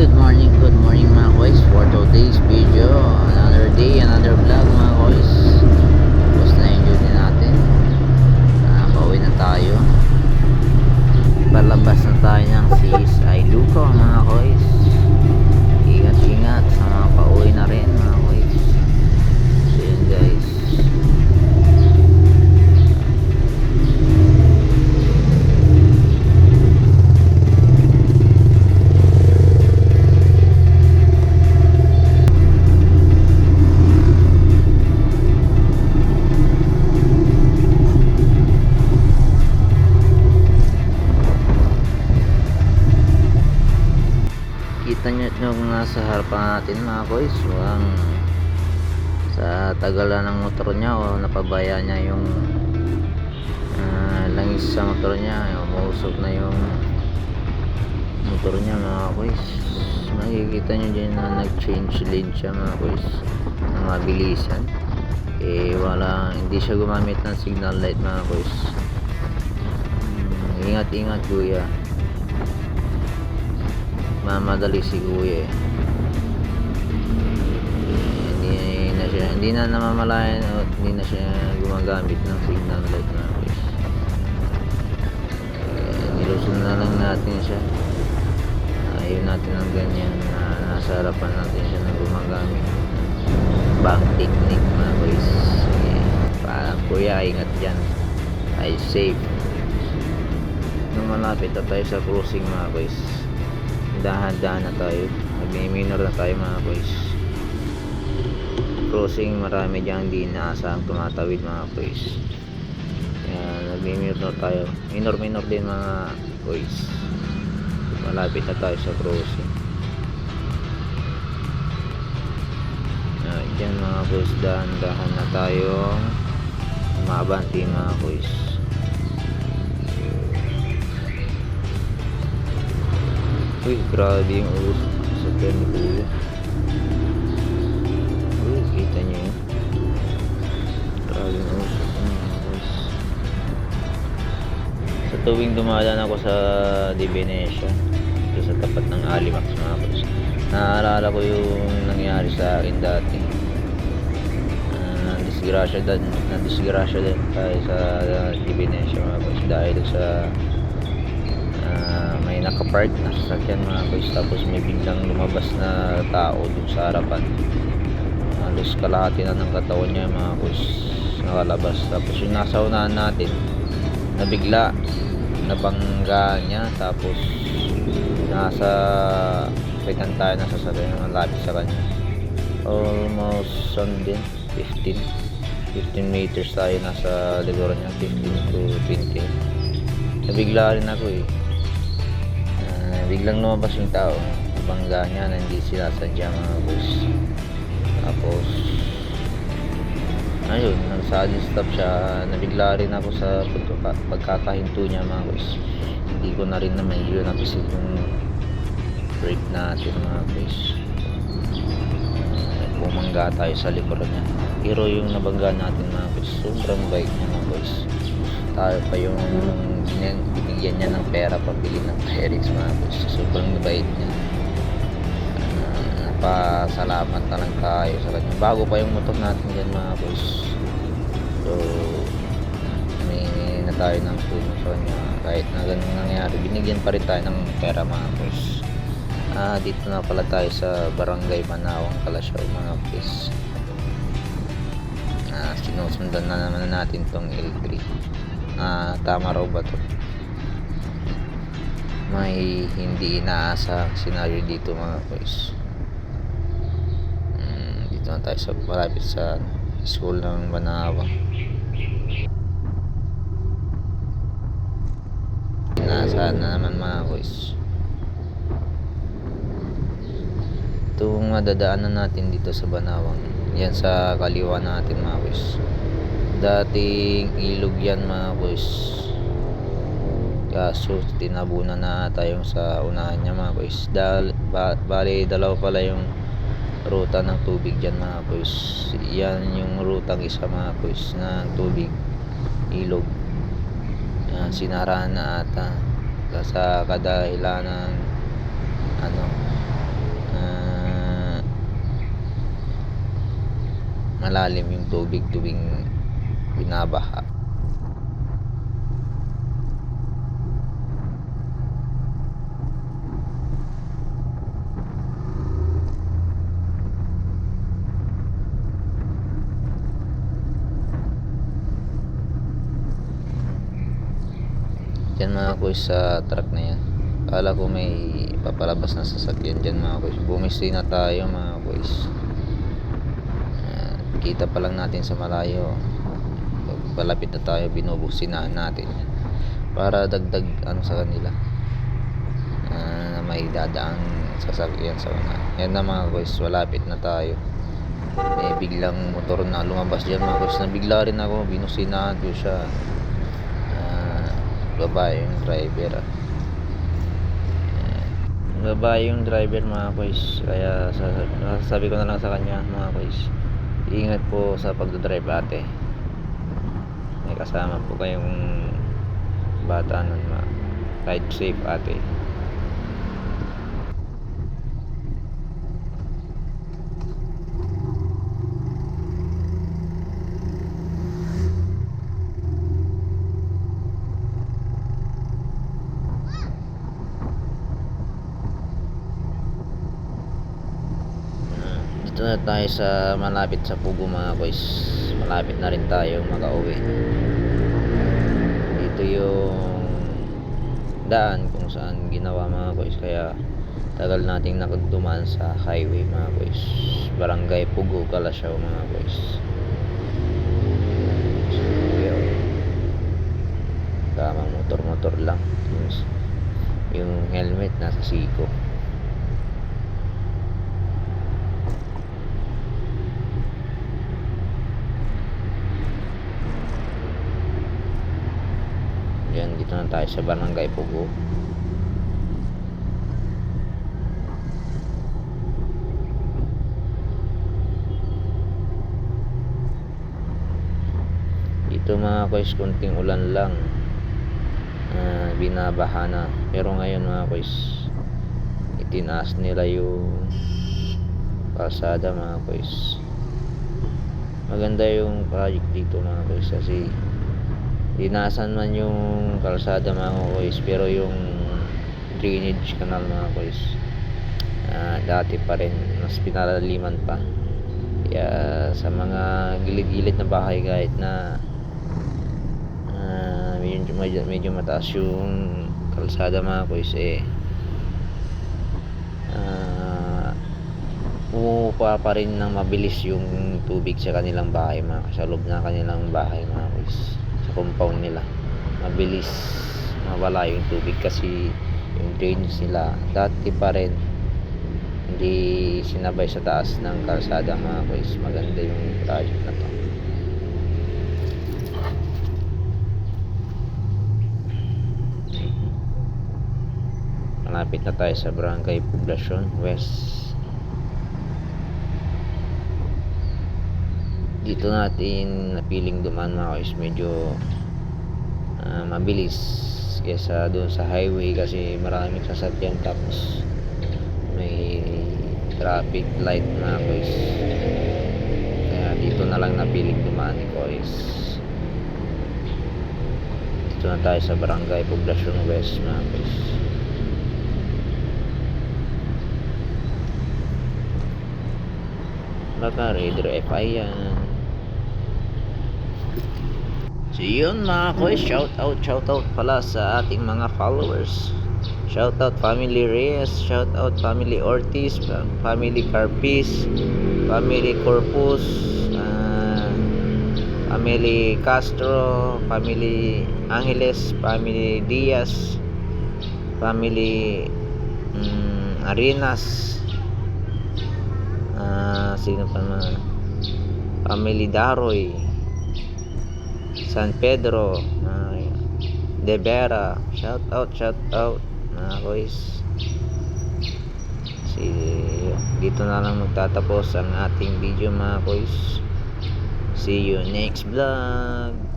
good morning mga kois. For today's video, another day, another vlog mga kois. Tapos na-enjoy din natin. Pauwi na tayo. Palabas na tayo ng CSI Luco mga kois. Ingat-ingat sa mga pauwi na rin mga kois. So yun guys. Kita nyo yung nasa harapan natin mga boys, ang sa tagalan ng motor niya o napabaya niya yung langis sa motor niya, umusog na yung motor niya mga boys. Makikita nyo dyan na nag change lane siya mga boys ng mabilisan, hindi siya gumamit ng signal light mga boys. Ingat kuya, mamadali si kuya hindi na namamalayan o hindi na siya gumagamit ng signal light na guys. Nilusun na lang natin siya, ayaw natin ng ganyan na nasa harapan natin siya na gumagamit bank technique mga guys. Parang kuya, ingat dyan, ay safe. Nung malapit na tayo sa crossing mga guys, dahan-dahan na tayo, mag-minor na tayo mga boys. Crossing, marami dyan hindi inaasahang tumatawid mga boys, kaya nag-minor na tayo, minor din mga boys. Malapit na tayo sa crossing. Dyan mga boys, dahan-dahan na tayo umabanti mga boys. Uy, grabe yung usok sa pen ni kuya. Uy, kita nyo yun. Grabe yung usok mga boys. Sa tuwing dumadaan ako sa Divinesia, ito sa tapat ng Alimax mga boys, naaalala ko yung nangyari sa akin dati. Nadisgrasya din tayo sa Divinesia mga boys dahil sa may nakapark na sasakyan mga boys, tapos may biglang lumabas na tao dun sa harapan. Halos kalahati na ng katawan niya mga boys nakalabas. Tapos yung nasa unahan natin, nabigla, nabangga niya, tapos nasa pitan tayo na sasakyan ng lapis sa kanya. Almost 15 meters tayo nasa likuran niya, 15 to 20. Nabigla rin ako biglang lumabas yung tao, nabangga niya na hindi sinasadya mga boys. Tapos ayun, nag-sudden stop siya, nabigla rin ako sa pagkakahinto niya mga boys. Hindi ko na rin naman yun napisil yung brake natin mga boys. Bumangga tayo sa likuran niya, pero yung nabangga natin mga boys, sobrang bait niya mga boys. Tayo pa yung binigyan niya ng pera pambili ng Pyrex mga boys. Sobrang bait niya. Napasalamat na lang tayo sa kanya. Bago pa yung motor natin dyan mga boys, so may na tayo ng tulong sa kanya. Kahit na ganun nangyari, binigyan pa rin tayo ng pera mga boys. Dito na pala tayo sa Barangay Manawang, Kalasyaw mga boys. Sinusundan na naman natin tong L3. Tama raw ba to? May hindi inaasahang senaryo dito mga boys. Dito na tayo sa malapit sa school ng Banawa. Inaasahan na naman mga boys. Itong madadaanan natin dito sa Banawang, yan sa kaliwa natin mga boys. Dating ilog yan mga boys, kaso tinabunan na tayong sa unahan niya mga boys. Bali dalawa pala yung ruta ng tubig dyan mga boys. Yan yung rutang isa mga boys ng tubig, ilog. Sinarahan na ata sa kadahilan ng malalim yung tubig tuwing binabaha. Yan mga kuys sa truck na yan. Kala ko may papalabas na sasakyan dyan mga kuys. Bumisi na tayo mga kuys. Kita pa lang natin sa malayo. Palapit na tayo, binubusinahan natin para dagdag ano sa kanila na may dadaang sasakyan sa una. Yan na mga kuys, malapit na tayo. May biglang motor na lumabas dyan mga kuys. Nabigla rin ako, binusinahan ko siya. Babae yung driver. Babae yung driver mga kuys. Kaya sabi ko na lang sa kanya mga kuys, ingat po sa pagdodrive ate. May kasama po kayong bata nun, ride safe ate. Dito na tayo sa malapit sa Pugo mga kuys. Malapit na rin tayo makauwi. Dito yung daan kung saan ginawa mga kuys, kaya tagal nating nakadumaan sa highway mga kuys. Barangay Pugo, Kalasyaw mga kuys. So, tamang motor lang. Yung helmet nasa siko. Yan, dito na tayo sa Barangay Pugo. Dito mga kuys, kunting ulan lang, binabaha na. Pero ngayon mga kuys, itinaas nila yung kalsada mga kuys. Maganda yung project dito mga kuys, kasi dinasan man yung kalsada mga kuys, pero yung drainage canal mga kuys, dati pa rin, mas pinalaliman pa. Kaya sa mga gilid-gilid na bahay, kahit na medyo mataas yung kalsada mga kuys, pumupa pa rin ng mabilis yung tubig sa kanilang bahay sa loob na kanilang bahay mga kuys. Compound nila mabilis mawala yung tubig, kasi yung drainage nila dati pa rin, hindi sinabay sa taas ng kalsada mga kuys. Maganda yung project na to. Malapit na tayo sa Barangay Poblacion West. Dito natin napiling dumaan mga kuys, medyo mabilis kesa doon sa highway, kasi maraming sasakyan, tapos may traffic light mga kuys. Kaya dito na lang napiling dumaan ni kuys. Dito na tayo sa Barangay Poblacion West mga kuys. Baka Raider FI yan. So yun mga kuys, shout out pala sa ating mga followers. Shout out Family Reyes, shout out Family Ortiz, Family Carpis, Family Corpus, Family Castro, Family Angeles, Family Diaz, Family Arenas, sino pa naman, Family Daroy, San Pedro, De Vera. Shout out mga boys. Dito na lang magtatapos ang ating video mga boys. See you next vlog.